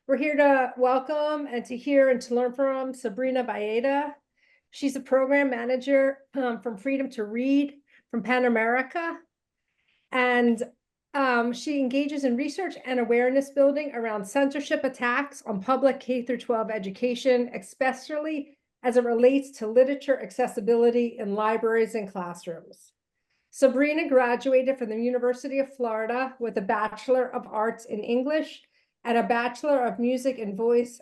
We're here to welcome and to hear and to learn from Sabrina Baêta. She's a program manager from Freedom to Read from Pan America. And she engages in research and awareness building around censorship attacks on public K through 12 education, especially as it relates to literature accessibility in libraries and classrooms. Sabrina graduated from the University of Florida with a Bachelor of Arts in English and a Bachelor of Music and Voice,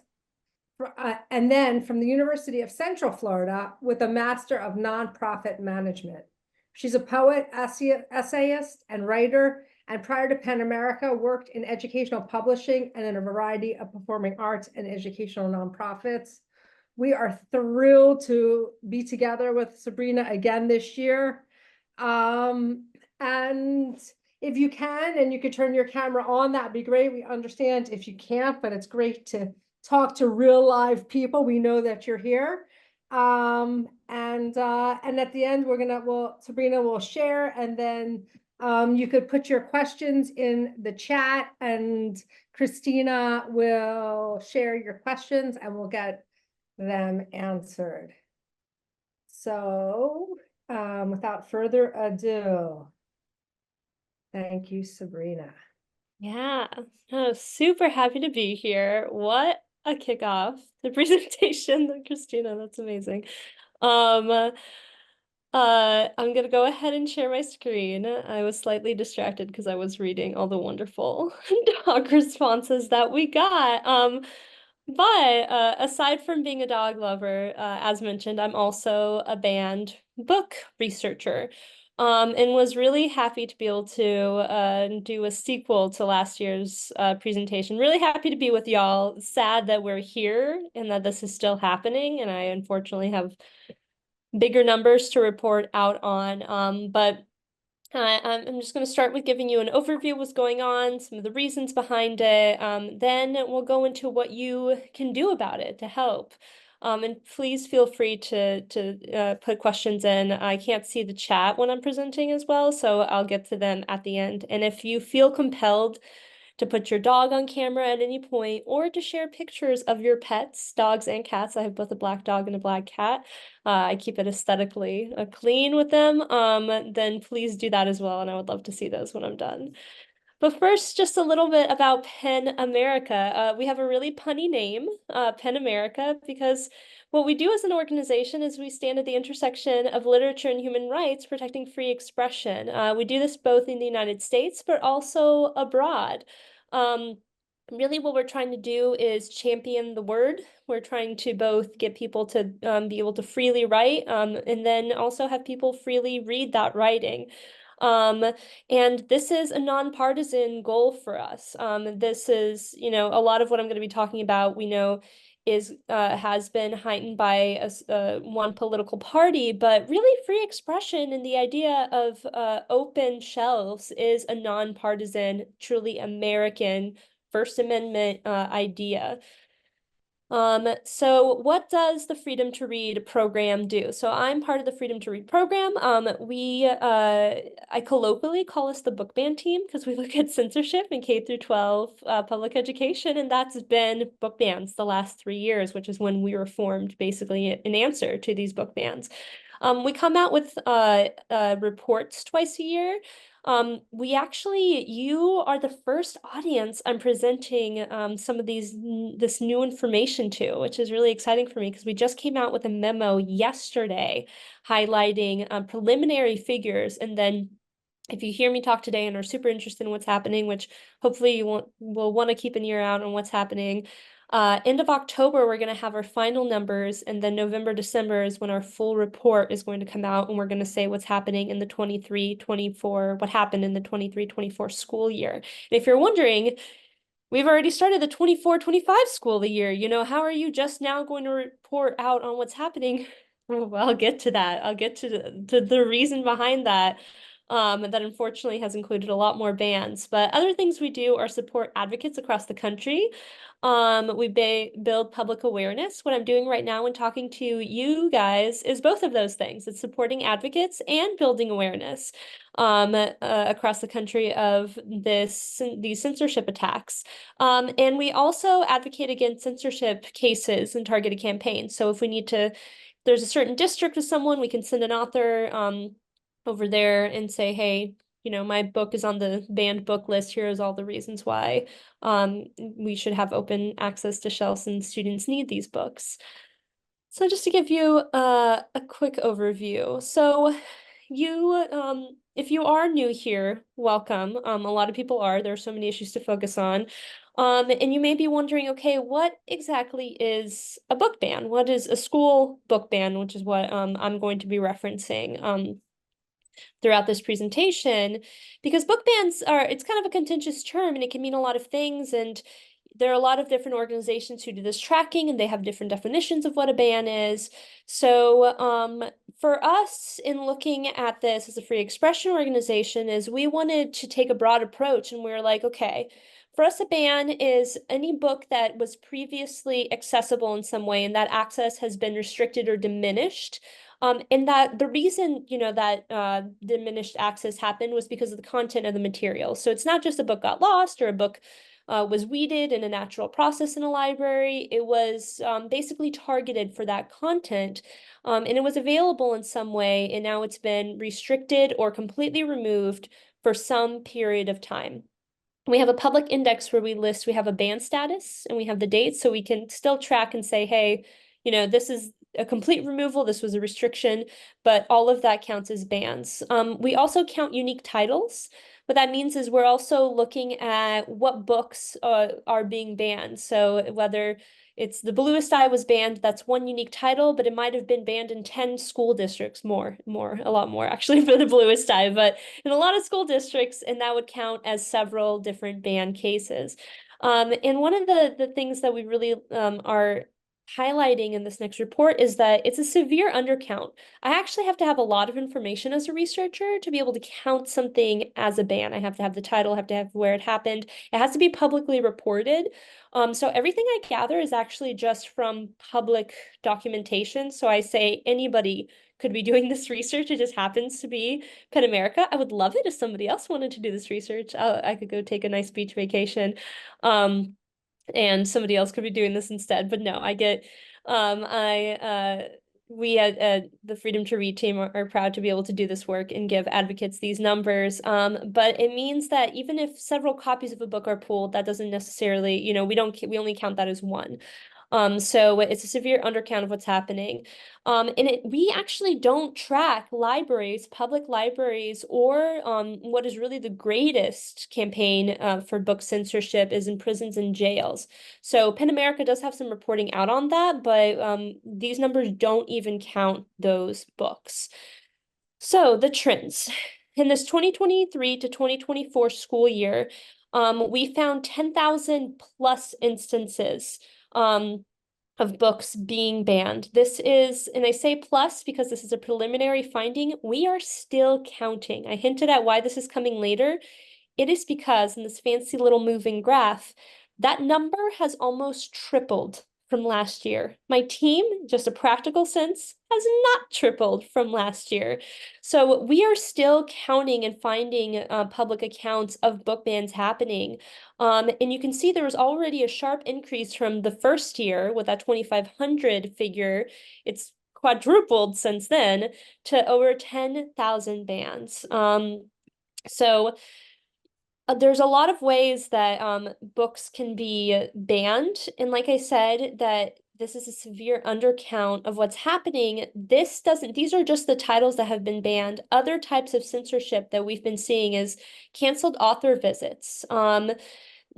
and then from the University of Central Florida with a Master of Nonprofit Management. She's a poet, essayist, and writer, and prior to Pan America, worked in educational publishing and in a variety of performing arts and educational nonprofits. We are thrilled to be together with Sabrina again this year. And if you can, and you could turn your camera on, that'd be great. We understand if you can't, but it's great to talk to real live people. We know that you're here. And at the end, Sabrina will share, and then you could put your questions in the chat, and Christina will share your questions and we'll get them answered. So without further ado, thank you, Sabrina. Yeah, oh, super happy to be here. What a kickoff, the presentation, Christina, that's amazing. I'm gonna go ahead and share my screen. I was slightly distracted because I was reading all the wonderful dog responses that we got. But aside from being a dog lover, as mentioned, I'm also a banned book researcher. And was really happy to be able to do a sequel to last year's presentation. Really happy to be with y'all. Sad that we're here and that this is still happening, and I unfortunately have bigger numbers to report out on. But I'm just going to start with giving you an overview of what's going on, some of the reasons behind it. Then we'll go into what you can do about it to help. And please feel free to put questions in. I can't see the chat when I'm presenting as well, so I'll get to them at the end. And if you feel compelled to put your dog on camera at any point, or to share pictures of your pets, dogs and cats. I have both a black dog and a black cat. I keep it aesthetically clean with them. Then please do that as well, and I would love to see those when I'm done. But first, just a little bit about PEN America. We have a really punny name, PEN America, because what we do as an organization is we stand at the intersection of literature and human rights, protecting free expression. We do this both in the United States, but also abroad. Really what we're trying to do is champion the word. We're trying to both get people to be able to freely write, and then also have people freely read that writing. And this is a nonpartisan goal for us. This is, a lot of what I'm going to be talking about, we know is has been heightened by one political party, but really free expression and the idea of open shelves is a nonpartisan, truly American First Amendment idea. So what does the Freedom to Read program do? So I'm part of the Freedom to Read program. I colloquially call us the book ban team because we look at censorship in K through 12 public education, and that's been book bans the last 3 years, which is when we were formed, basically an answer to these book bans. We come out with reports twice a year. You are the first audience I'm presenting some of this new information to, which is really exciting for me because we just came out with a memo yesterday highlighting preliminary figures. And then if you hear me talk today and are super interested in what's happening, which hopefully you will want to keep an ear out on what's happening, end of October, we're going to have our final numbers, and then November, December is when our full report is going to come out, and we're going to say what's happening in the 23-24, what happened in the 23-24 school year. And if you're wondering, we've already started the 24-25 school year. How are you just now going to report out on what's happening? Well, I'll get to that. I'll get to the reason behind that. that unfortunately has included a lot more bans. But other things we do are support advocates across the country. We build public awareness. What I'm doing right now when talking to you guys is both of those things. It's supporting advocates and building awareness across the country of these censorship attacks. And we also advocate against censorship cases and targeted campaigns. So if we need to, there's a certain district with someone, we can send an author over there and say, hey, my book is on the banned book list. Here's all the reasons why we should have open access to shelves and students need these books. So just to give you a quick overview. So if you are new here, welcome. A lot of people are. There are so many issues to focus on. And you may be wondering, okay, what exactly is a book ban? What is a school book ban, which is what I'm going to be referencing throughout this presentation, because book bans it's kind of a contentious term and it can mean a lot of things. And there are a lot of different organizations who do this tracking and they have different definitions of what a ban is. So for us in looking at this as a free expression organization is we wanted to take a broad approach and we were like, okay, for us, a ban is any book that was previously accessible in some way and that access has been restricted or diminished. And that the reason, that diminished access happened was because of the content of the material. So it's not just a book got lost or a book was weeded in a natural process in a library. It was basically targeted for that content. And it was available in some way, and now it's been restricted or completely removed for some period of time. We have a public index where we have a ban status and we have the date, so we can still track and say, hey, this is a complete removal, this was a restriction, but all of that counts as bans. We also count unique titles. What that means is we're also looking at what books are being banned. So whether it's The Bluest Eye was banned, that's one unique title, but it might have been banned in 10 school districts, a lot more actually for The Bluest Eye, but in a lot of school districts, and that would count as several different ban cases. And one of the things that we really are highlighting in this next report is that it's a severe undercount. I actually have to have a lot of information as a researcher to be able to count something as a ban. I have to have the title, I have to have where it happened. It has to be publicly reported. So everything I gather is actually just from public documentation. So I say anybody could be doing this research. It just happens to be PEN America. I would love it if somebody else wanted to do this research. I could go take a nice beach vacation. And somebody else could be doing this instead. But no, we at the Freedom to Read team are proud to be able to do this work and give advocates these numbers. But it means that even if several copies of a book are pulled, that doesn't necessarily, we only count that as one. So it's a severe undercount of what's happening. We actually don't track libraries, public libraries, or what is really the greatest campaign for book censorship is in prisons and jails. So PEN America does have some reporting out on that, but these numbers don't even count those books. So the trends. In this 2023 to 2024 school year, we found 10,000 plus instances of books being banned. This is, and I say plus because this is a preliminary finding, we are still counting. I hinted at why this is coming later. It is because in this fancy little moving graph, that number has almost tripled from last year. My team, just a practical sense, has not tripled from last year. So we are still counting and finding public accounts of book bans happening. And you can see there was already a sharp increase from the first year with that 2,500 figure. It's quadrupled since then to over 10,000 bans. So there's a lot of ways that books can be banned. And like I said, that this is a severe undercount of what's happening. These are just the titles that have been banned. Other types of censorship that we've been seeing is canceled author visits.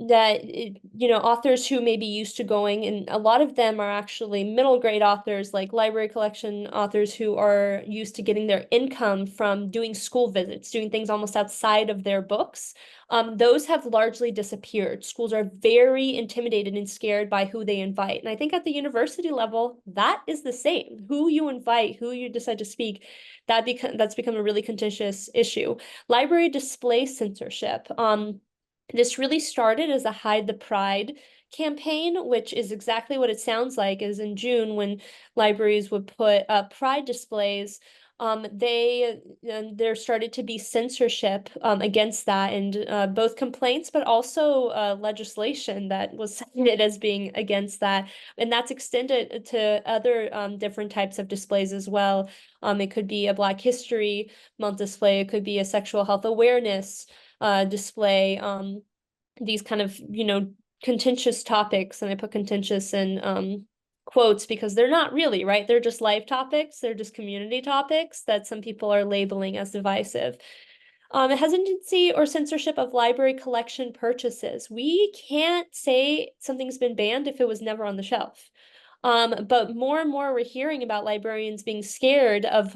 authors who may be used to going, and a lot of them are actually middle grade authors, like library collection authors who are used to getting their income from doing school visits, doing things almost outside of their books. Those have largely disappeared. Schools are very intimidated and scared by who they invite. And I think at the university level, that is the same. Who you invite, who you decide to speak, that's become a really contentious issue. Library display censorship. This really started as a Hide the Pride campaign, which is exactly what it sounds like, is in June when libraries would put up pride displays. There started to be censorship against that, and both complaints, but also legislation that was cited as being against that. And that's extended to other different types of displays as well. It could be a Black History Month display, it could be a sexual health awareness display, these kind of, contentious topics, and I put contentious in quotes because they're not really, right? They're just life topics, they're just community topics that some people are labeling as divisive. Hesitancy or censorship of library collection purchases. We can't say something's been banned if it was never on the shelf. But more and more we're hearing about librarians being scared of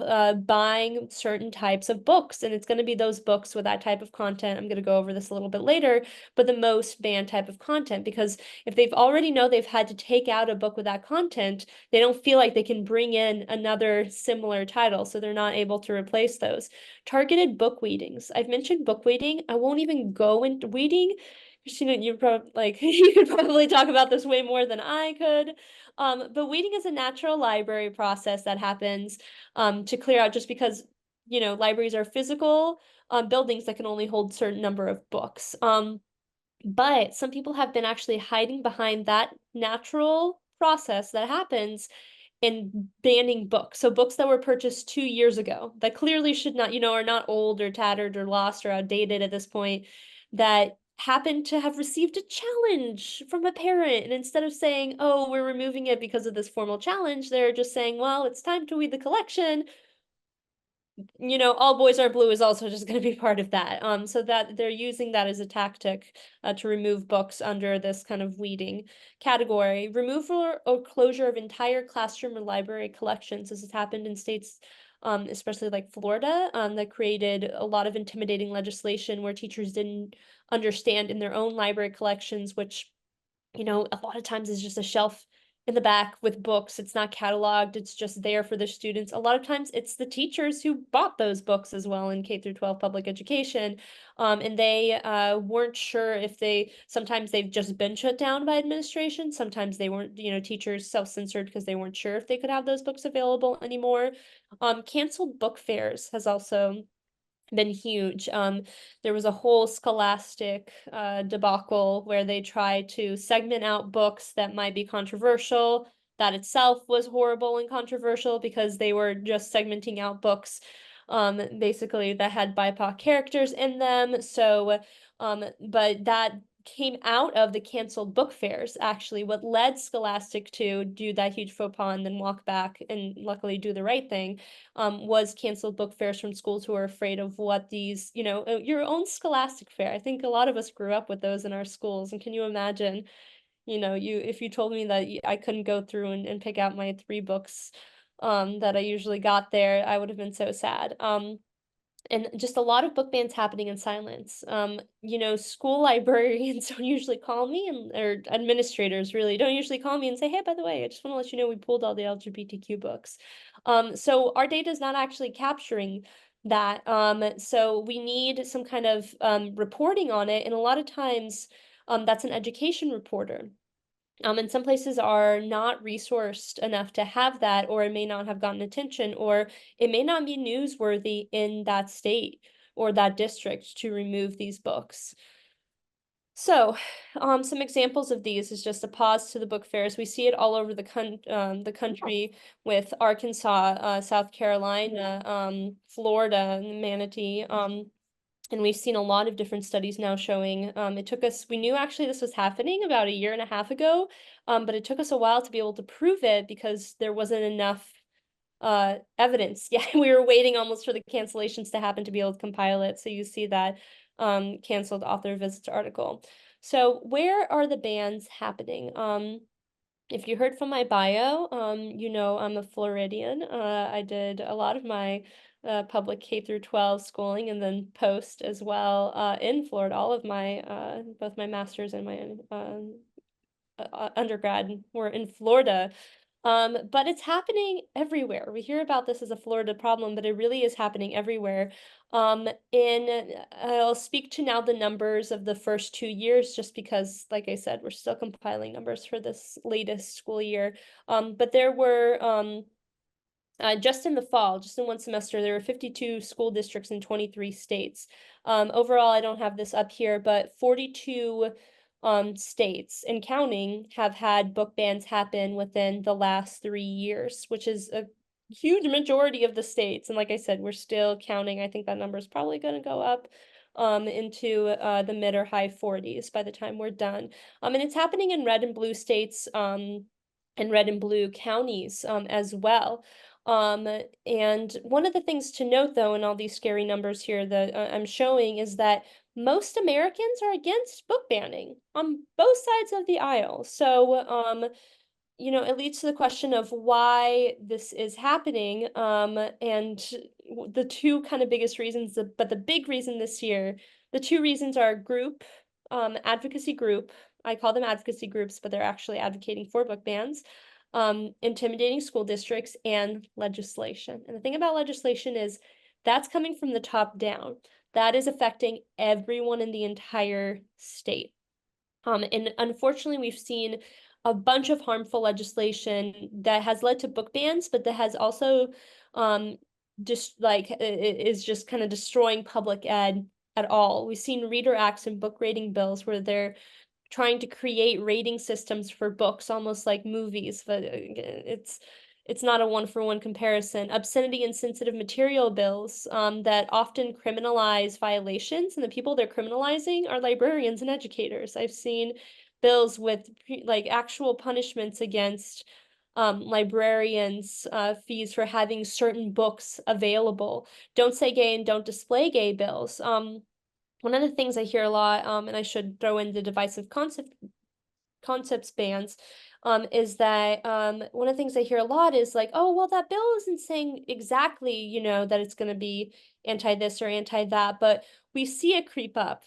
buying certain types of books, and it's going to be those books with that type of content. I'm going to go over this a little bit later, but the most banned type of content, because if they've already know they've had to take out a book with that content, they don't feel like they can bring in another similar title, so they're not able to replace those. Targeted book weedings. I've mentioned book weeding. I won't even go into weeding. Christina, you probably you could probably talk about this way more than I could. But weeding is a natural library process that happens to clear out, just because, libraries are physical buildings that can only hold certain number of books. But some people have been actually hiding behind that natural process that happens in banning books. So books that were purchased 2 years ago that clearly should not, are not old or tattered or lost or outdated at this point, that happen to have received a challenge from a parent. And instead of saying, oh, we're removing it because of this formal challenge, they're just saying, well, it's time to weed the collection. All boys are blue is also just going to be part of that. So that they're using that as a tactic to remove books under this kind of weeding category. Removal or closure of entire classroom or library collections. This has happened in states, especially like Florida, that created a lot of intimidating legislation where teachers didn't understand in their own library collections, which, a lot of times is just a shelf in the back with books. It's not cataloged, it's just there for the students. A lot of times it's the teachers who bought those books as well in K through 12 public education. And they weren't sure if sometimes they've just been shut down by administration. Sometimes they weren't, teachers self-censored because they weren't sure if they could have those books available anymore. Canceled book fairs has also been huge. There was a whole scholastic debacle where they tried to segment out books that might be controversial. That itself was horrible and controversial because they were just segmenting out books basically that had BIPOC characters in them. So, but that came out of the canceled book fairs, actually. What led Scholastic to do that huge faux pas and then walk back and luckily do the right thing was canceled book fairs from schools who are afraid of what these, your own Scholastic fair. I think a lot of us grew up with those in our schools. And can you imagine, if you told me that I couldn't go through and pick out my 3 books that I usually got there, I would have been so sad. And just a lot of book bans happening in silence. School librarians don't usually call me, or administrators really don't usually call me and say, hey, by the way, I just want to let you know we pulled all the LGBTQ books. So our data is not actually capturing that. So we need some kind of reporting on it. And a lot of times that's an education reporter. And some places are not resourced enough to have that, or it may not have gotten attention, or it may not be newsworthy in that state or that district to remove these books. So, some examples of these is just a pause to the book fairs. We see it all over the country with Arkansas, South Carolina, Florida, and Manatee. And we've seen a lot of different studies now showing we knew actually this was happening about a year and a half ago, but it took us a while to be able to prove it because there wasn't enough evidence. Yeah, we were waiting almost for the cancellations to happen to be able to compile it. So you see that canceled author visits article. So where are the bans happening? If you heard from my bio, you know I'm a Floridian. I did a lot of my public K through 12 schooling and then post as well in Florida. All of my both my master's and my undergrad were in Florida. But it's happening everywhere. We hear about this as a Florida problem, but it really is happening everywhere. I'll speak to now the numbers of the first 2 years, just because, like I said, we're still compiling numbers for this latest school year. But there were just in the fall, just in one semester, there were 52 school districts in 23 states. Overall, I don't have this up here, but 42 states and counting have had book bans happen within the last 3 years, which is a huge majority of the states. And like I said, we're still counting. I think that number is probably going to go up into the mid or high 40s by the time we're done. And it's happening in red and blue states and red and blue counties as well. And one of the things to note, though, in all these scary numbers here that I'm showing is that most Americans are against book banning on both sides of the aisle. So, it leads to the question of why this is happening. And the two kind of biggest reasons, but the big reason this year, the two reasons are advocacy group. I call them advocacy groups, but they're actually advocating for book bans, intimidating school districts, and legislation. And the thing about legislation is that's coming from the top down. That is affecting everyone in the entire state. And unfortunately, we've seen a bunch of harmful legislation that has led to book bans, but that has also just like is just kind of destroying public ed at all. We've seen reader acts and book rating bills where they're trying to create rating systems for books, almost like movies, but it's not a one-for-one comparison. Obscenity and sensitive material bills that often criminalize violations, and the people they're criminalizing are librarians and educators. I've seen bills with like actual punishments against librarians, fees for having certain books available. Don't say gay and don't display gay bills. One of the things I hear a lot, and I should throw in the divisive concepts bans, is that one of the things I hear a lot is like, oh, well, that bill isn't saying exactly, that it's going to be anti this or anti that, but we see it creep up.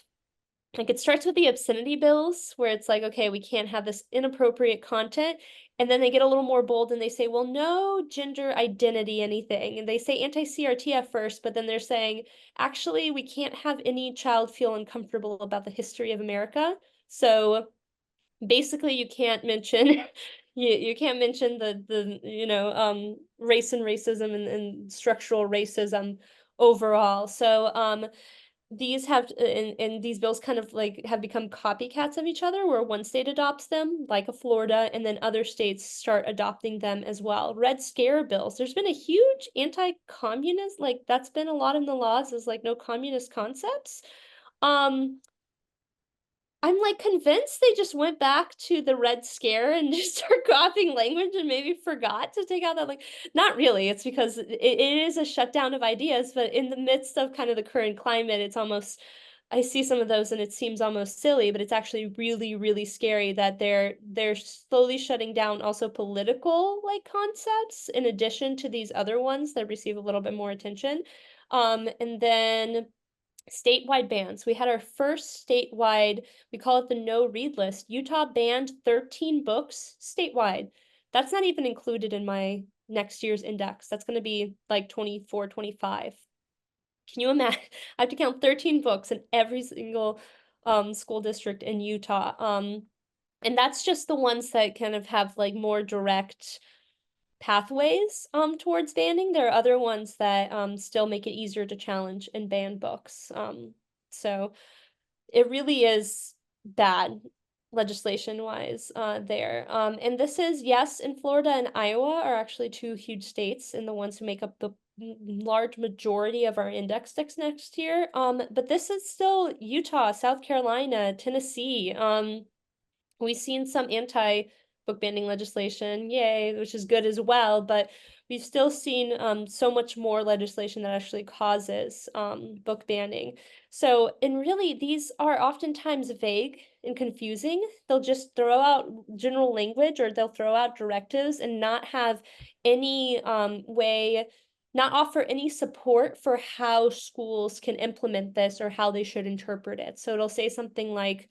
Like it starts with the obscenity bills where it's like, okay, we can't have this inappropriate content. And then they get a little more bold and they say, well, no gender identity anything. And they say anti-CRT at first, but then they're saying, actually, we can't have any child feel uncomfortable about the history of America. So basically you can't mention you can't mention the race and racism and structural racism overall. So these have and these bills kind of like have become copycats of each other, where one state adopts them, like a Florida, and then other states start adopting them as well. Red Scare bills. There's been a huge anti-communist, like that's been a lot in the laws, is like no communist concepts. I'm like convinced they just went back to the Red Scare and just start copying language and maybe forgot to take out that, like, not really. It's because it is a shutdown of ideas, but in the midst of kind of the current climate, it's almost, I see some of those and it seems almost silly, but it's actually really, really scary that they're slowly shutting down also political like concepts in addition to these other ones that receive a little bit more attention. And then statewide bans. We had our first statewide, we call it the no read list. Utah banned 13 books statewide. That's not even included in my next year's index. That's going to be like 24, 25. Can you imagine? I have to count 13 books in every single school district in Utah. And that's just the ones that kind of have like more direct pathways towards banning. There are other ones that still make it easier to challenge and ban books. So it really is bad legislation wise there. And this is, yes, in Florida and Iowa are actually two huge states and the ones who make up the large majority of our index sticks next year. But this is still Utah, South Carolina, Tennessee. We've seen some anti book banning legislation, yay, which is good as well, but we've still seen so much more legislation that actually causes book banning. So, and really, these are oftentimes vague and confusing. They'll just throw out general language or they'll throw out directives and not have any way, not offer any support for how schools can implement this or how they should interpret it. So it'll say something like,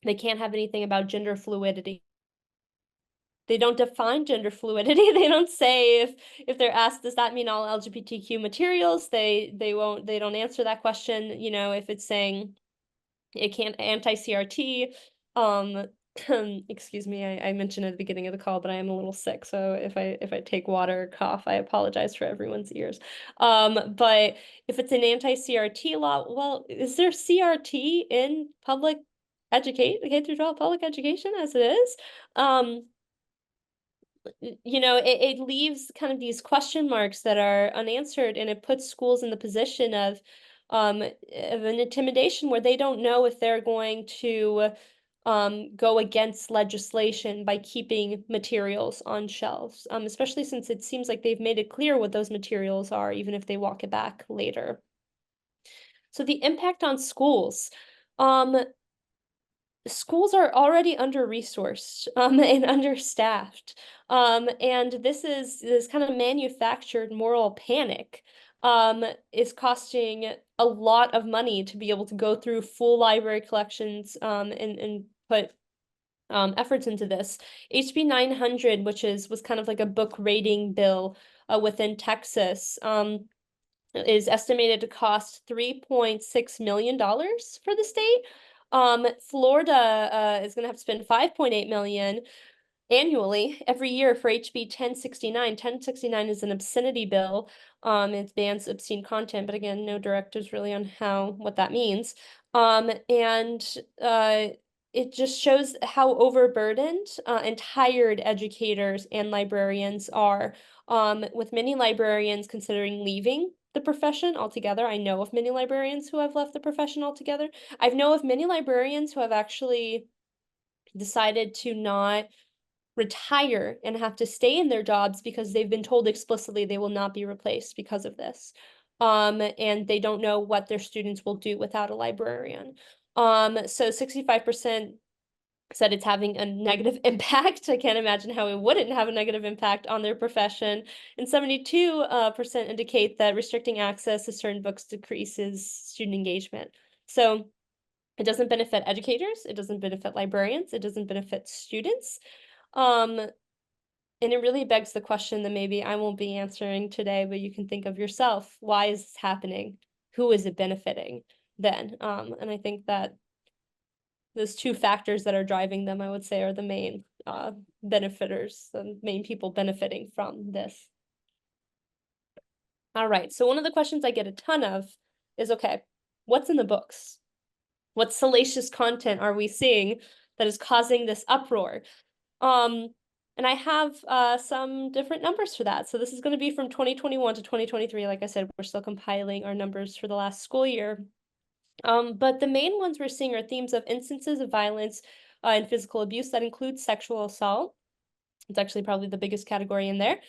they can't have anything about gender fluidity. They don't define gender fluidity. They don't say if they're asked, does that mean all LGBTQ materials? They don't answer that question. You know, if it's saying it can't anti-CRT, um, excuse me, I mentioned at the beginning of the call, but I am a little sick, so if I take water or cough, I apologize for everyone's ears. But if it's an anti-CRT law, well, is there CRT in public educate K through 12 public education as it is? You know, it leaves kind of these question marks that are unanswered, and it puts schools in the position of an intimidation where they don't know if they're going to go against legislation by keeping materials on shelves, especially since it seems like they've made it clear what those materials are, even if they walk it back later. So the impact on schools. Um, Schools are already under-resourced, and understaffed, and this kind of manufactured moral panic, is costing a lot of money to be able to go through full library collections, and put, efforts into this. HB 900, which was kind of like a book rating bill, within Texas, is estimated to cost $3.6 million for the state. Florida is going to have to spend 5.8 million annually every year for HB 1069. 1069 is an obscenity bill. It bans obscene content, but again, no directives really on what that means. And it just shows how overburdened and tired educators and librarians are. With many librarians considering leaving the profession altogether. I know of many librarians who have left the profession altogether. I know of many librarians who have actually decided to not retire and have to stay in their jobs because they've been told explicitly they will not be replaced because of this. And they don't know what their students will do without a librarian. So 65% said it's having a negative impact. I can't imagine how it wouldn't have a negative impact on their profession. And 72% indicate that restricting access to certain books decreases student engagement. So it doesn't benefit educators, it doesn't benefit librarians, it doesn't benefit students. And it really begs the question that maybe I won't be answering today, but you can think of yourself. Why is this happening? Who is it benefiting then? And I think that those two factors that are driving them, I would say, are the main benefiters, the main people benefiting from this. All right, so one of the questions I get a ton of is, okay, what's in the books? What salacious content are we seeing that is causing this uproar? And I have some different numbers for that. So this is going to be from 2021 to 2023. Like I said, we're still compiling our numbers for the last school year. But the main ones we're seeing are themes of instances of violence and physical abuse that include sexual assault. It's actually probably the biggest category in there.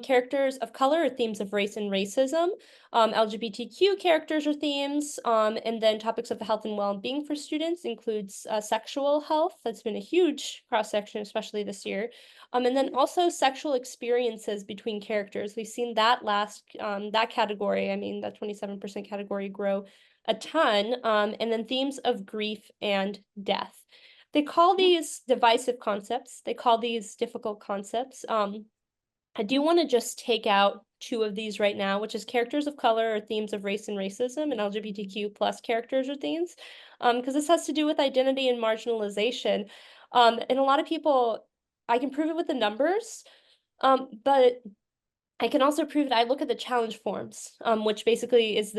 Characters of color are themes of race and racism. LGBTQ characters are themes. And then topics of health and well-being for students includes sexual health. That's been a huge cross-section, especially this year. And then also sexual experiences between characters. We've seen that that category, I mean, that 27% category grow a ton. And then themes of grief and death. They call these divisive concepts. They call these difficult concepts. I do want to just take out two of these right now, which is characters of color or themes of race and racism, and LGBTQ plus characters or themes, because this has to do with identity and marginalization. And a lot of people, I can prove it with the numbers, but I can also prove that I look at the challenge forms, which basically is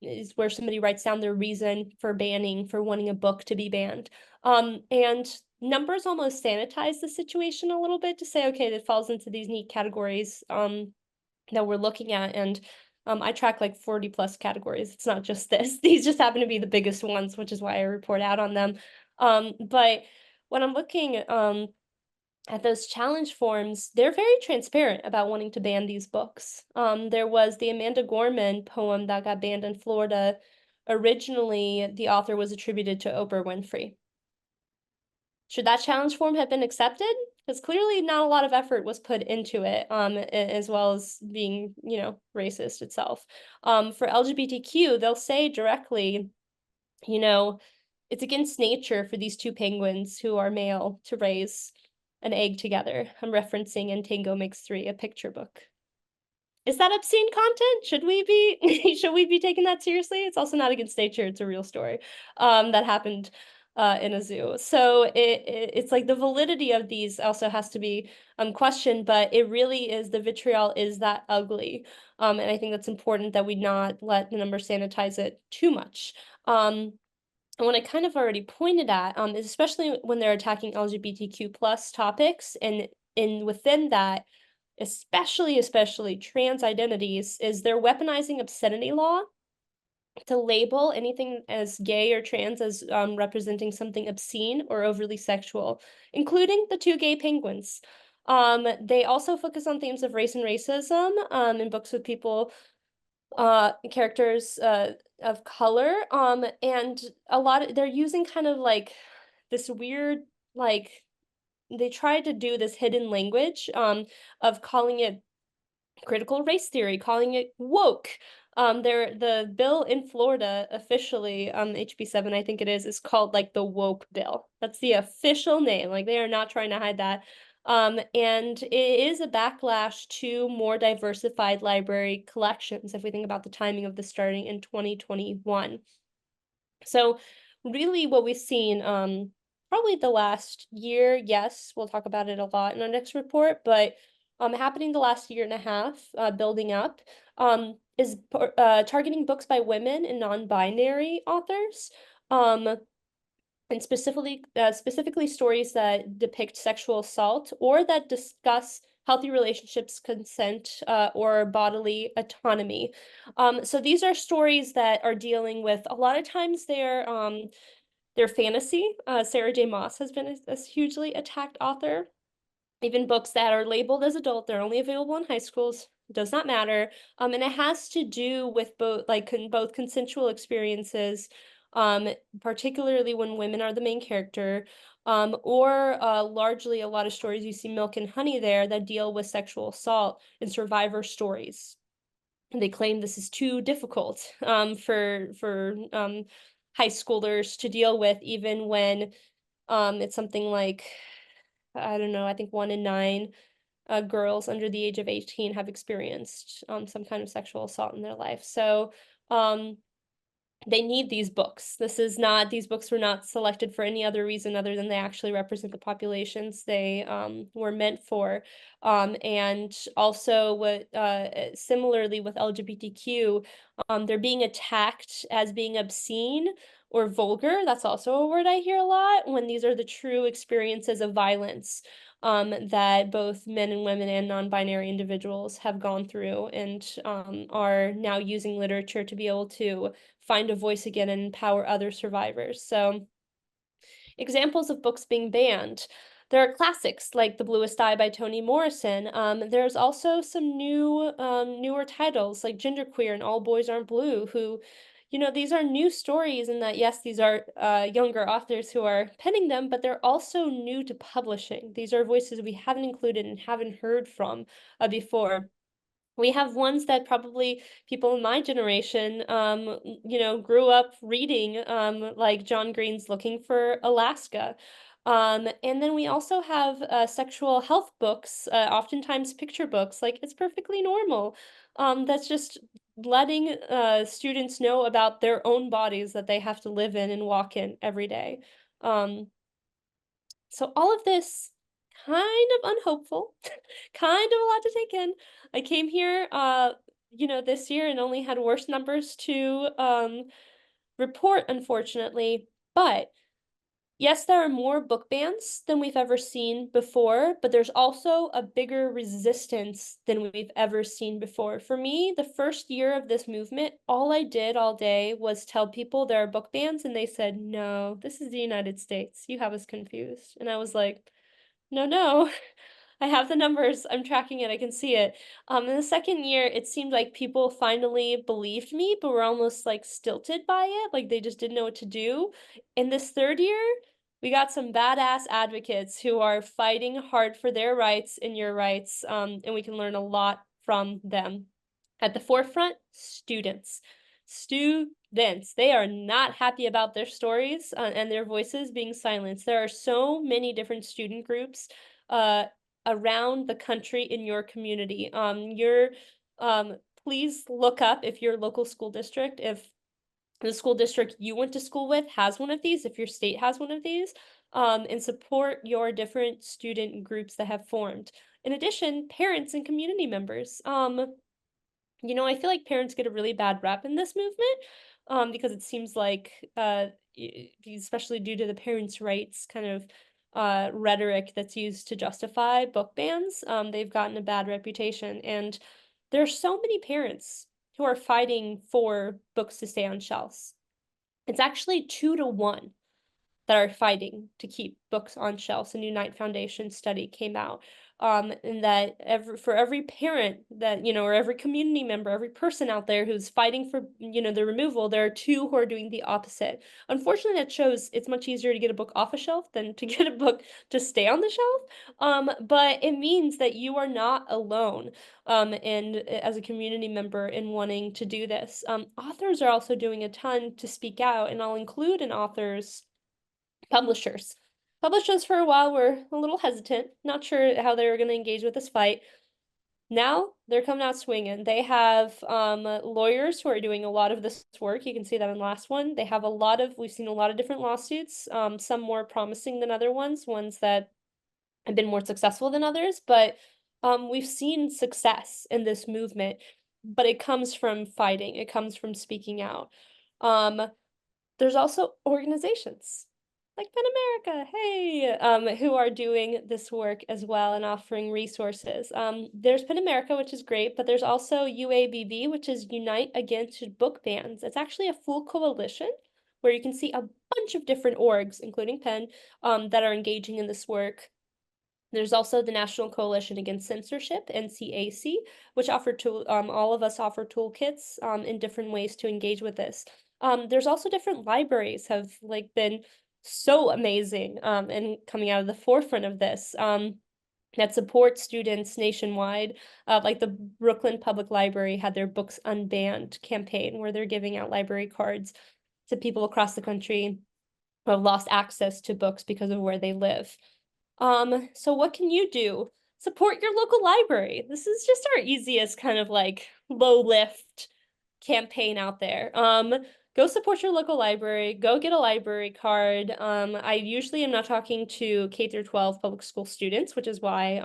is where somebody writes down their reason for banning, for wanting a book to be banned. And numbers almost sanitize the situation a little bit to say, okay, that falls into these neat categories that we're looking at. And I track like 40 plus categories. It's not just this. These just happen to be the biggest ones, which is why I report out on them. But when I'm looking at those challenge forums, they're very transparent about wanting to ban these books. There was the Amanda Gorman poem that got banned in Florida. Originally, the author was attributed to Oprah Winfrey. Should that challenge form have been accepted? Because clearly not a lot of effort was put into it, as well as being, racist itself. For LGBTQ, they'll say directly, you know, it's against nature for these two penguins who are male to raise an egg together. I'm referencing In Tango Makes Three, a picture book. Is that obscene content? Should we be should we be taking that seriously? It's also not against nature, it's a real story, that happened, in a zoo. So it's like the validity of these also has to be, questioned, but it really is the vitriol is that ugly, and I think that's important that we not let the number sanitize it too much. And what I kind of already pointed at, is especially when they're attacking LGBTQ plus topics, and within that, especially trans identities, is they're weaponizing obscenity law to label anything as gay or trans as representing something obscene or overly sexual, including the two gay penguins. They also focus on themes of race and racism in books with people characters of color, and a lot of they're using kind of like this weird, like, they try to do this hidden language of calling it critical race theory, calling it woke. The bill in Florida officially, HB7, I think it is called like the woke bill. That's the official name. Like they are not trying to hide that. And it is a backlash to more diversified library collections if we think about the timing of this starting in 2021. So really what we've seen, probably the last year, yes, we'll talk about it a lot in our next report, but happening the last year and a half, building up, is targeting books by women and non-binary authors. And specifically stories that depict sexual assault or that discuss healthy relationships, consent, or bodily autonomy. So these are stories that are dealing with a lot of times they're fantasy. Sarah J. Maas has been a hugely attacked author. Even books that are labeled as adult, they're only available in high schools, does not matter. And it has to do with both consensual experiences, particularly when women are the main character, or largely a lot of stories you see Milk and Honey there that deal with sexual assault and survivor stories. And they claim this is too difficult for high schoolers to deal with, even when it's something like, I don't know, I think 1 in 9 girls under the age of 18 have experienced some kind of sexual assault in their life. So they need these books. These books were not selected for any other reason other than they actually represent the populations they were meant for. And also similarly with LGBTQ, they're being attacked as being obscene or vulgar. That's also a word I hear a lot when these are the true experiences of violence that both men and women and non-binary individuals have gone through and are now using literature to be able to find a voice again and empower other survivors. So examples of books being banned. There are classics like The Bluest Eye by Toni Morrison. There's also some newer titles like Genderqueer and All Boys Aren't Blue, who, these are new stories in that, yes, these are younger authors who are penning them, but they're also new to publishing. These are voices we haven't included and haven't heard from before. We have ones that probably people in my generation, grew up reading, like John Green's Looking for Alaska. And then we also have sexual health books, oftentimes picture books, like It's Perfectly Normal. That's just letting students know about their own bodies that they have to live in and walk in every day. Um, so all of this kind of unhopeful, kind of a lot to take in. I came here, this year and only had worse numbers to report, unfortunately. But yes, there are more book bans than we've ever seen before, but there's also a bigger resistance than we've ever seen before. For me, the first year of this movement, all I did all day was tell people there are book bans, and they said, "No, this is the United States. You have us confused." And I was like, No, no. I have the numbers. I'm tracking it. I can see it. In the second year, it seemed like people finally believed me, but were almost like stilted by it. Like they just didn't know what to do. In this third year, we got some badass advocates who are fighting hard for their rights and your rights. And we can learn a lot from them. At the forefront, students. Students. They are not happy about their stories and their voices being silenced. There are so many different student groups uh, around the country in your community. Um, please look up if your local school district, if the school district you went to school with has one of these, if your state has one of these, and support your different student groups that have formed. In addition, parents and community members. I feel like parents get a really bad rep in this movement, because it seems like, especially due to the parents' rights kind of rhetoric that's used to justify book bans, they've gotten a bad reputation. And there are so many parents who are fighting for books to stay on shelves. It's actually 2 to 1 that are fighting to keep books on shelves. A new Knight Foundation study came out, and that for every parent that or every community member, every person out there who's fighting for the removal, there are 2 who are doing the opposite. Unfortunately, that shows it's much easier to get a book off a shelf than to get a book to stay on the shelf. But it means that you are not alone. And as a community member in wanting to do this, authors are also doing a ton to speak out, and I'll include an author's publishers. Publishers for a while were a little hesitant, not sure how they were going to engage with this fight. Now they're coming out swinging. They have lawyers who are doing a lot of this work. You can see that in the last one. We've seen a lot of different lawsuits, some more promising than other ones that have been more successful than others, but we've seen success in this movement, but it comes from fighting, it comes from speaking out. Um, there's also organizations like PEN America, hey, who are doing this work as well and offering resources. There's PEN America, which is great, but there's also UABB, which is Unite Against Book Bans. It's actually a full coalition where you can see a bunch of different orgs, including PEN, that are engaging in this work. There's also the National Coalition Against Censorship, NCAC, which all of us offer toolkits in different ways to engage with this. There's also different libraries have been so amazing and coming out of the forefront of this that support students nationwide. Like the Brooklyn Public Library had their Books Unbanned campaign where they're giving out library cards to people across the country who have lost access to books because of where they live. So what can you do? Support your local library. This is just our easiest kind of low lift campaign out there. Go support your local library, go get a library card. I usually am not talking to K through 12 public school students, which is why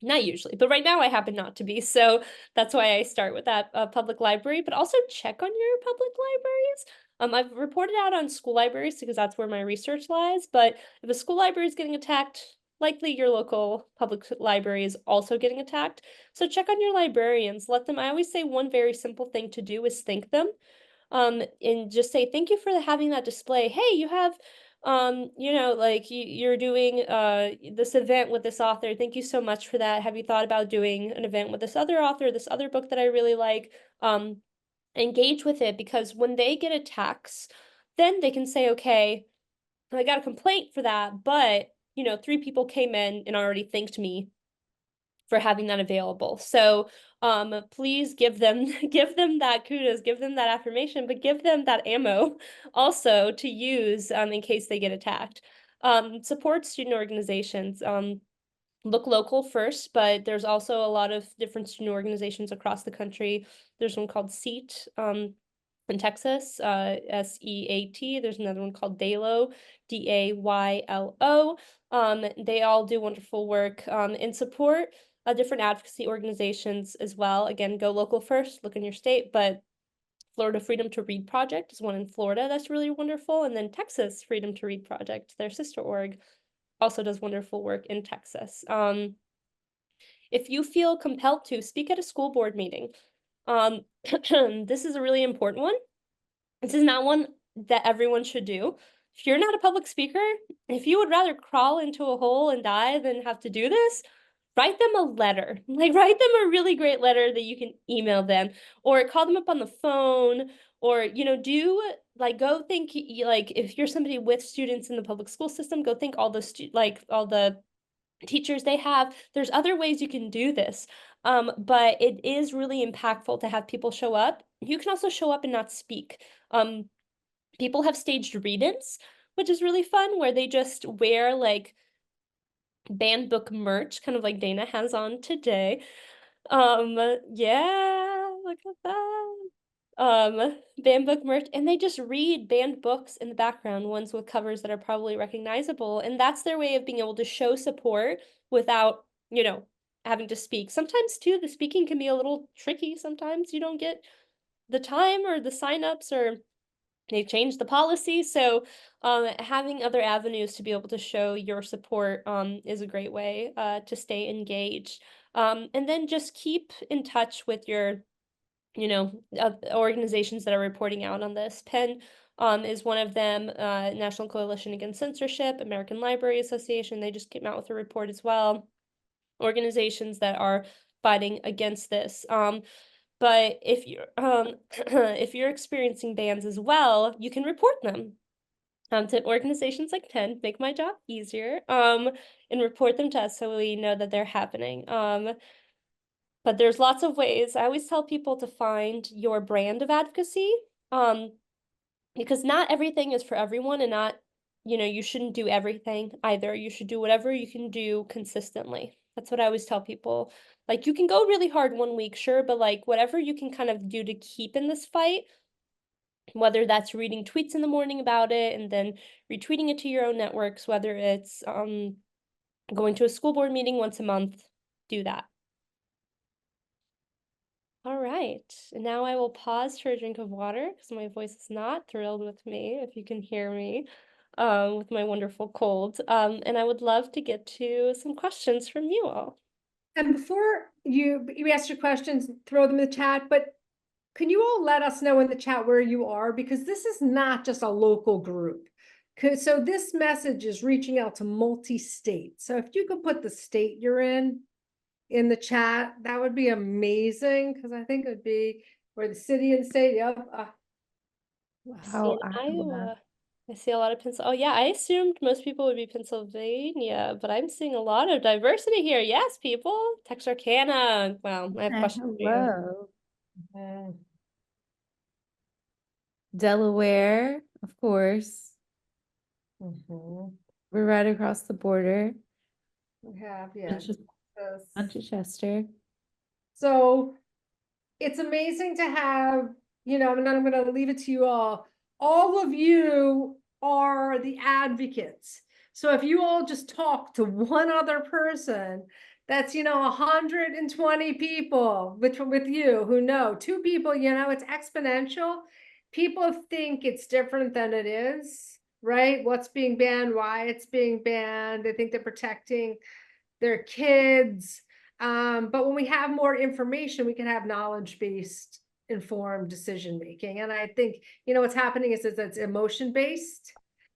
not usually, but right now I happen not to be, so that's why I start with that public library, but also check on your public libraries. I've reported out on school libraries because that's where my research lies, but if a school library is getting attacked, likely your local public library is also getting attacked. So check on your librarians, I always say one very simple thing to do is thank them. And just say, thank you for having that display. Hey, you have you're doing this event with this author. Thank you so much for that. Have you thought about doing an event with this other author, this other book that I really like? Engage with it, because when they get attacks, then they can say, okay, I got a complaint for that, but 3 people came in and already thanked me for having that available. So please give them give them that kudos, give them that affirmation, but give them that ammo also to use in case they get attacked. Support student organizations. Look local first, but there's also a lot of different student organizations across the country. There's one called SEAT in Texas, SEAT. There's another one called DAYLO, DAYLO. They all do wonderful work and support different advocacy organizations as well. Again, go local first, look in your state, but Florida Freedom to Read Project is one in Florida that's really wonderful. And then Texas Freedom to Read Project, their sister org, also does wonderful work in Texas. If you feel compelled to, speak at a school board meeting. This is a really important one. This is not one that everyone should do. if you're not a public speaker, if you would rather crawl into a hole and die than have to do this, write them a letter. Like, write them a really great letter that you can email them, or call them up on the phone, or, you know, do like, go think, like, if you're somebody with students in the public school system, go think all the all the teachers they have. There's other ways you can do this. But it is really impactful to have people show up. You can also show up and not speak. People have staged read-ins, which is really fun, where they just wear like band book merch, kind of like Dana has on today. Yeah, look at that. Band book merch, and they just read banned books in the background, ones with covers that are probably recognizable, and that's their way of being able to show support without, you know, having to speak. Sometimes too, the speaking can be a little tricky. Sometimes you don't get the time or the signups, or they've changed the policy. So having other avenues to be able to show your support is a great way to stay engaged. And then just keep in touch with your, you know, organizations that are reporting out on this. Penn is one of them, National Coalition Against Censorship, American Library Association. They just came out with a report as well. Organizations that are fighting against this. But if you're if you're experiencing bans as well, you can report them to organizations like Penn, make my job easier, and report them to us so we know that they're happening. But there's lots of ways. I always tell people to find your brand of advocacy, um, because not everything is for everyone, and not, you know, you shouldn't do everything either. You should do whatever you can do consistently. That's what I always tell people. Like, you can go really hard one week, sure, but like whatever you can kind of do to keep in this fight, whether that's reading tweets in the morning about it and then retweeting it to your own networks, whether it's going to a school board meeting once a month, do that. All right, and now I will pause for a drink of water because my voice is not thrilled with me, if you can hear me, with my wonderful cold. And I would love to get to some questions from you all. And before you ask your questions, throw them in the chat, but can you all let us know in the chat where you are? Because this is not just a local group. So this message is reaching out to multi-state. So if you could put the state you're in the chat, that would be amazing, because I think it would be where the city and state. Yep. I see in Iowa. I see a lot of Oh, yeah, I assumed most people would be Pennsylvania, but I'm seeing a lot of diversity here. Yes, people. Texarkana. Well, I have questions for you. Hello. Mhm. Delaware, of course. Mhm. We're right across the border. We have, yeah. Manchester. So it's amazing to have, you know, and I'm going to leave it to you all. All of you are the advocates. So if you all just talk to one other person, that's, you know, 120 people with you who know. Two people, you know, it's exponential. People think it's different than it is, right? What's being banned, why it's being banned. They think they're protecting their kids. But when we have more information, we can have knowledge-based informed decision-making. And I think, you know, what's happening is that it's emotion-based.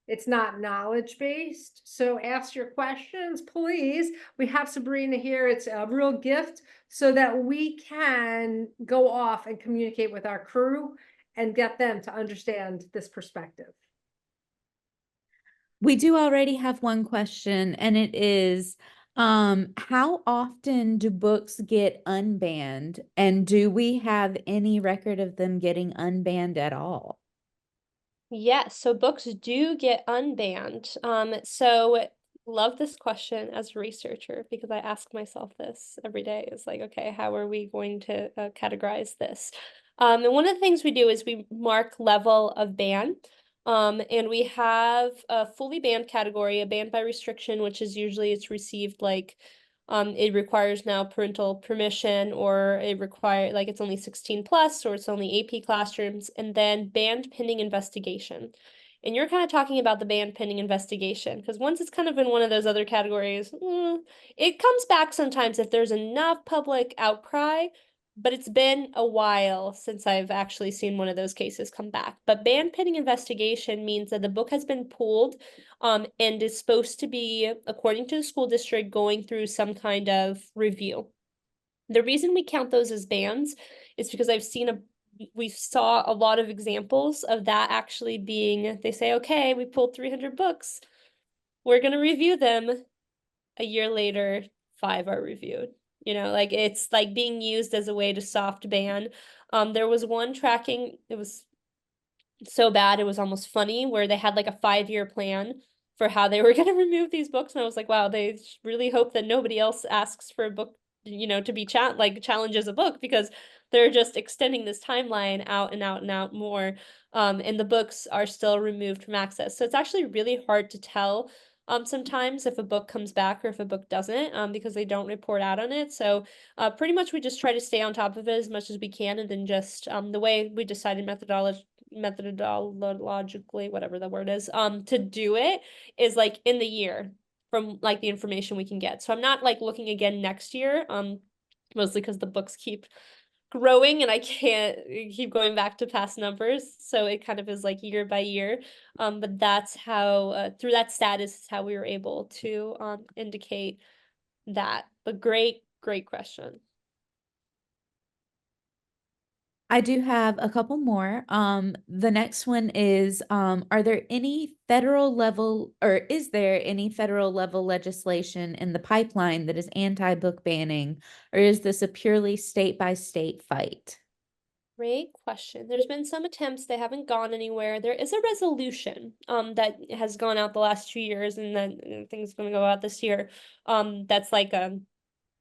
It's not knowledge-based. So ask your questions, please. We have Sabrina here. It's a real gift so that we can go off and communicate with our crew and get them to understand this perspective. We do already have one question, and it is, how often do books get unbanned, and do we have any record of them getting unbanned at all? Yes, so books do get unbanned. So love this question as a researcher, because I ask myself this every day. It's like, okay, how are we going to categorize this? And one of the things we do is we mark level of ban. And we have a fully banned category, a banned by restriction, which is usually it's received like it requires now parental permission, or it require like it's only 16 plus, or it's only AP classrooms, and then banned pending investigation. And you're kind of talking about the banned pending investigation, because once it's kind of in one of those other categories, it comes back sometimes if there's enough public outcry but it's been a while since I've actually seen one of those cases come back. But ban pending investigation means that the book has been pulled, and is supposed to be, according to the school district, going through some kind of review. The reason we count those as bans is because we saw a lot of examples of that actually being, they say, okay, we pulled 300 books, we're gonna review them. A year later, 5 are reviewed. Like it's like being used as a way to soft ban. There was one tracking, it was so bad it was almost funny, where they had like a 5-year plan for how they were going to remove these books, and I was like, wow, they really hope that nobody else asks for a book, to be challenges a book, because they're just extending this timeline out and out and out more. And the books are still removed from access, so it's actually really hard to tell sometimes if a book comes back or if a book doesn't, because they don't report out on it. So pretty much we just try to stay on top of it as much as we can, and then just the way we decided methodologically, whatever the word is, to do it is like in the year from like the information we can get. So I'm not like looking again next year, mostly because the books keep growing and I can't keep going back to past numbers. So it kind of is like year by year. But that's how, through that status is how we were able to indicate that. But great question. I do have a couple more. The next one is, are there any federal level, or is there any federal level legislation in the pipeline that is anti-book banning, or is this a purely state by state fight? Great question. There's been some attempts, they haven't gone anywhere. There is a resolution that has gone out the last 2 years, and then I think it's going to go out this year. That's like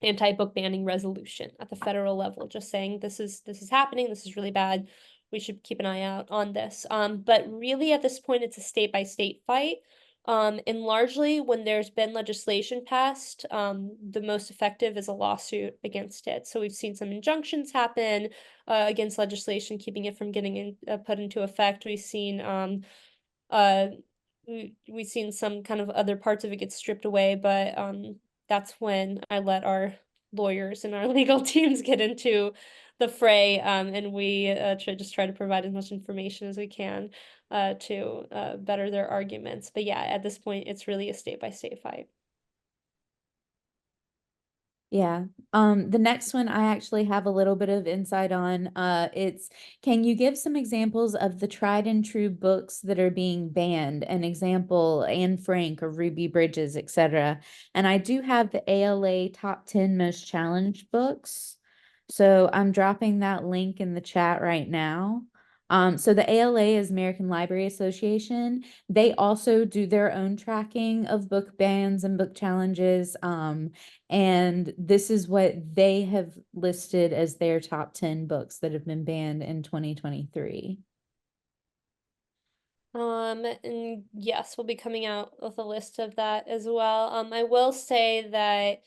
anti-book banning resolution at the federal level, just saying this is happening, this is really bad, we should keep an eye out on this. But really at this point it's a state by state fight. And largely when there's been legislation passed, the most effective is a lawsuit against it. So we've seen some injunctions happen against legislation, keeping it from getting put into effect. We've seen uh we've seen some kind of other parts of it get stripped away, but that's when I let our lawyers and our legal teams get into the fray, and we try to provide as much information as we can to better their arguments. But yeah, at this point, it's really a state by state fight. Yeah. The next one I actually have a little bit of insight on. It's, can you give some examples of the tried and true books that are being banned? An example, Anne Frank or Ruby Bridges, etc. And I do have the ALA top 10 most challenged books. So I'm dropping that link in the chat right now. So the ALA is American Library Association. They also do their own tracking of book bans and book challenges. And this is what they have listed as their top 10 books that have been banned in 2023. And yes, we'll be coming out with a list of that as well. I will say that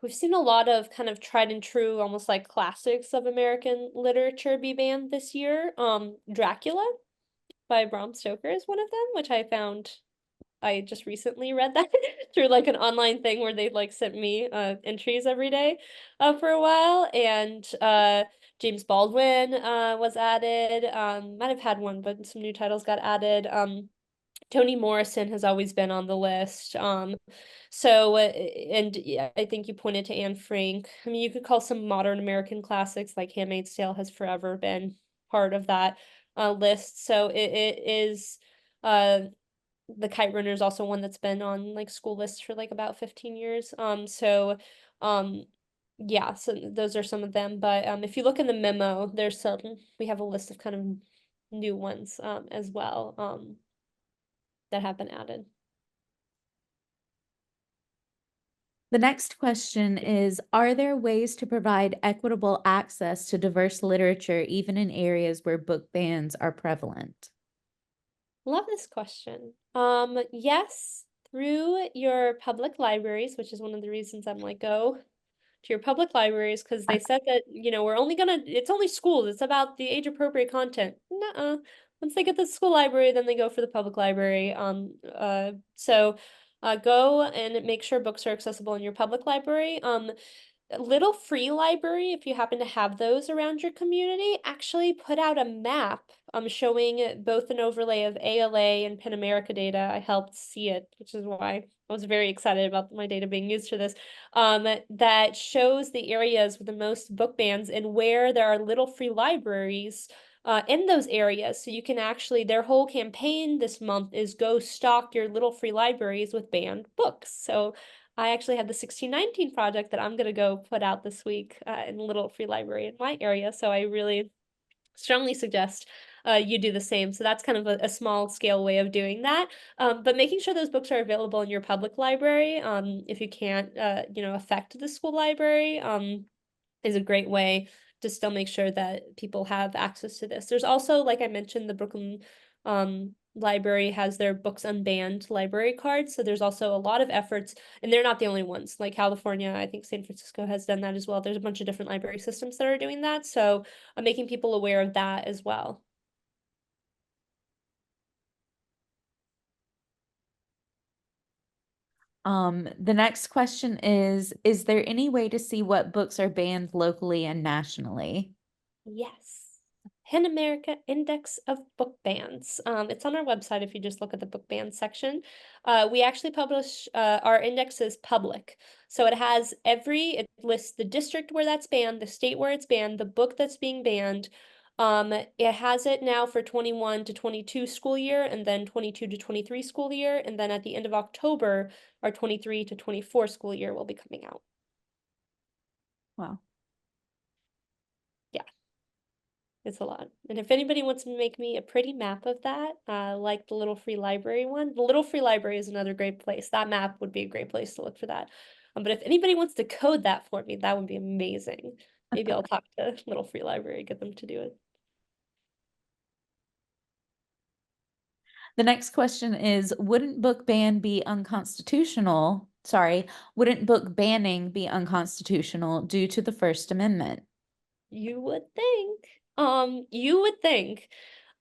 we've seen a lot of kind of tried and true, almost like classics of American literature be banned this year. Dracula by Bram Stoker is one of them, which I just recently read that through like an online thing where they like sent me entries every day for a while. And James Baldwin was added. Might have had one, but some new titles got added. Toni Morrison has always been on the list. So and yeah, I think you pointed to Anne Frank. I mean, you could call some modern American classics like Handmaid's Tale has forever been part of that list. So it is The Kite Runner is also one that's been on like school lists for like about 15 years. Um yeah, so those are some of them. But if you look in the memo, we have a list of kind of new ones as well. That have been added. The next question is, are there ways to provide equitable access to diverse literature, even in areas where book bans are prevalent? Love this question. Yes, through your public libraries, which is one of the reasons I'm like, go to your public libraries, because they said that, it's only schools, it's about the age appropriate content. Nuh-uh. Once they get the school library, then they go for the public library. So go and make sure books are accessible in your public library. Little Free Library, if you happen to have those around your community, actually put out a map showing both an overlay of ALA and PEN America data. I helped see it, which is why I was very excited about my data being used for this. That shows the areas with the most book bans and where there are little free libraries in those areas. So you can actually, their whole campaign this month is go stock your little free libraries with banned books. So I actually have the 1619 project that I'm going to go put out this week in the little free library in my area. So I really strongly suggest you do the same. So that's kind of a small scale way of doing that. But making sure those books are available in your public library, if you can't, affect the school library, is a great way to still make sure that people have access to this. There's also, like I mentioned, the Brooklyn Library has their books unbanned library cards. So there's also a lot of efforts, and they're not the only ones. Like California, I think San Francisco has done that as well. There's a bunch of different library systems that are doing that. So making people aware of that as well. The next question is there any way to see what books are banned locally and nationally? Yes. PEN America Index of Book Bans. It's on our website if you just look at the book bans section. We actually publish our index is public. So it lists the district where that's banned, the state where it's banned, the book that's being banned. It has it now for 21 to 22 school year, and then 22 to 23 school year, and then at the end of October, our 23 to 24 school year will be coming out. Wow. Yeah. It's a lot. And if anybody wants to make me a pretty map of that, like the Little Free Library one, the Little Free Library is another great place. That map would be a great place to look for that. But if anybody wants to code that for me, that would be amazing. Maybe I'll talk to Little Free Library, get them to do it. The next question is, wouldn't book ban be unconstitutional? Sorry, wouldn't book banning be unconstitutional due to the First Amendment? You would think. You would think.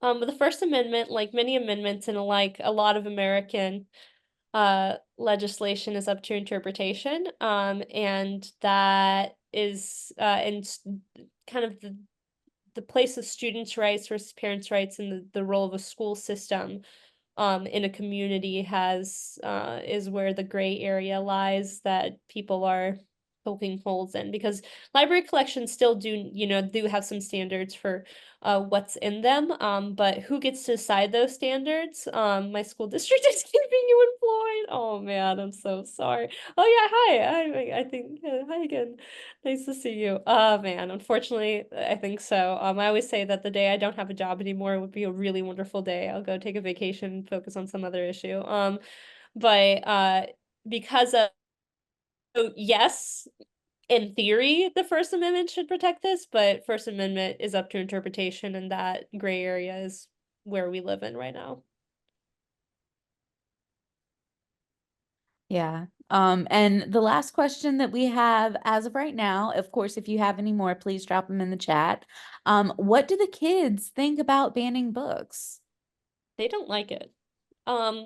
The First Amendment, like many amendments and like a lot of American legislation, is up to interpretation. And that is kind of the place of students' rights versus parents' rights and the role of a school system in a community is where the gray area lies that people are poking holes in, because library collections still do have some standards for what's in them, but who gets to decide those standards? My school district is keeping you employed. Oh man, I'm so sorry. Oh yeah, hi. I think hi again. Nice to see you. Oh man, unfortunately, I think so. I always say that the day I don't have a job anymore would be a really wonderful day. I'll go take a vacation and focus on some other issue. But because of, so yes, in theory, the First Amendment should protect this, but First Amendment is up to interpretation, and that gray area is where we live in right now. Yeah. And the last question that we have as of right now, of course, if you have any more, please drop them in the chat. What do the kids think about banning books? They don't like it. Yeah.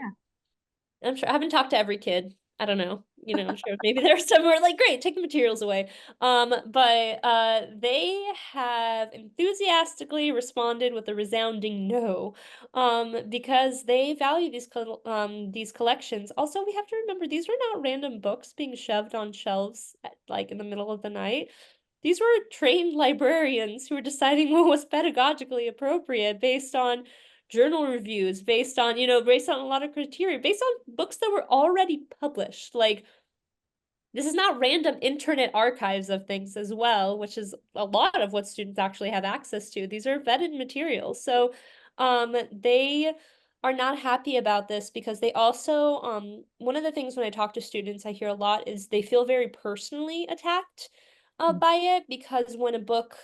I'm sure I haven't talked to every kid. I don't know. I'm sure maybe there's some who are like, great, take the materials away. But they have enthusiastically responded with a resounding no. Because they value these collections. Also, we have to remember these were not random books being shoved on shelves like in the middle of the night. These were trained librarians who were deciding what was pedagogically appropriate based on journal reviews, based on a lot of criteria, based on books that were already published. Like, this is not random internet archives of things as well, which is a lot of what students actually have access to. These are vetted materials. So they are not happy about this because they also, one of the things when I talk to students, I hear a lot is they feel very personally attacked by it, because when a book,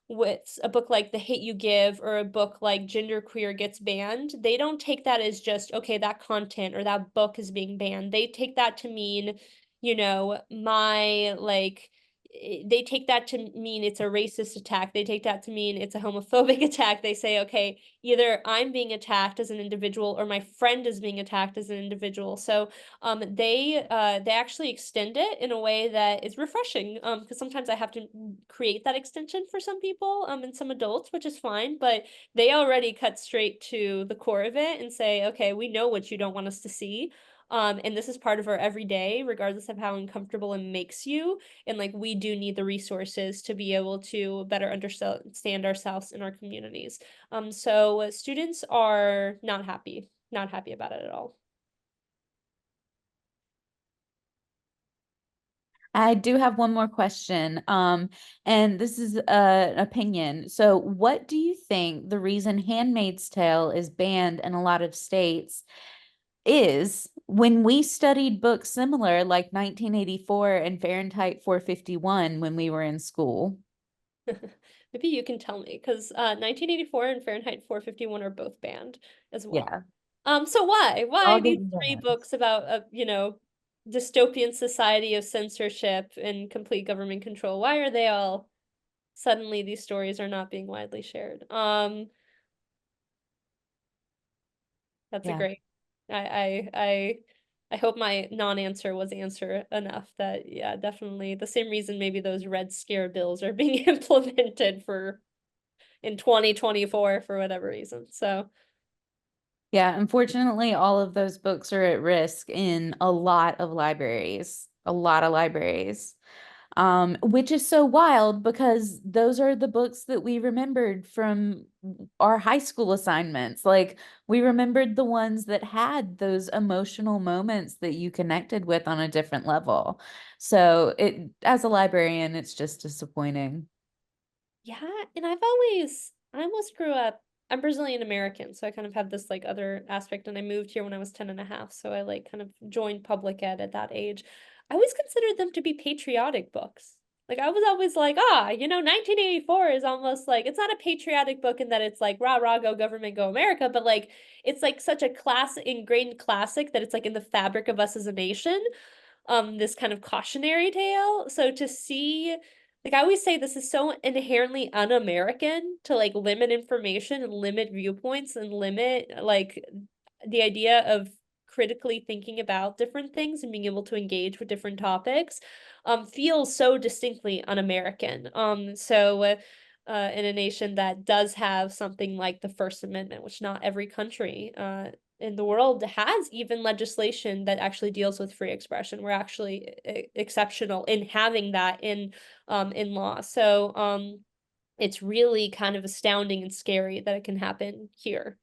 with a book like The Hate You Give or a book like Genderqueer gets banned, they don't take that as just, okay, that content or that book is being banned. They take that to mean, my like they take that to mean it's a racist attack. They take that to mean it's a homophobic attack. They say, okay, either I'm being attacked as an individual or my friend is being attacked as an individual. So they actually extend it in a way that is refreshing. Because sometimes I have to create that extension for some people, and some adults, which is fine. But they already cut straight to the core of it and say, okay, we know what you don't want us to see. And this is part of our everyday, regardless of how uncomfortable it makes you. And like, we do need the resources to be able to better understand ourselves in our communities. So students are not happy about it at all. I do have one more question. And this is an opinion. So what do you think the reason Handmaid's Tale is banned in a lot of states is? When we studied books similar, like 1984 and Fahrenheit 451 when we were in school? Maybe you can tell me, because 1984 and Fahrenheit 451 are both banned as well. Yeah. So why? All These getting three banned. books about dystopian society of censorship and complete government control? Why are they all suddenly, these stories are not being widely shared? That's a Yeah. great. I hope my non-answer was answer enough that, yeah, definitely the same reason maybe those Red Scare bills are being implemented in 2024 for whatever reason. So Yeah, unfortunately, all of those books are at risk in a lot of libraries, a lot of libraries. Which is so wild because those are the books that we remembered from our high school assignments. Like, we remembered the ones that had those emotional moments that you connected with on a different level. So as a librarian, it's just disappointing. yeah, and I almost grew up. I'm Brazilian American, so I kind of have this like other aspect, and I moved here when I was 10 and a half, so I like kind of joined public ed at that age. I always considered them to be patriotic books. Like, I was always like, 1984 is almost like, it's not a patriotic book in that it's like rah rah go government go America, but like it's like such a ingrained classic that it's like in the fabric of us as a nation. This kind of cautionary tale. So to see, like, I always say this is so inherently un-American to like limit information and limit viewpoints and limit like the idea of critically thinking about different things and being able to engage with different topics feels so distinctly un-American. In a nation that does have something like the First Amendment, which not every country in the world has even legislation that actually deals with free expression. We're actually exceptional in having that in law. So it's really kind of astounding and scary that it can happen here.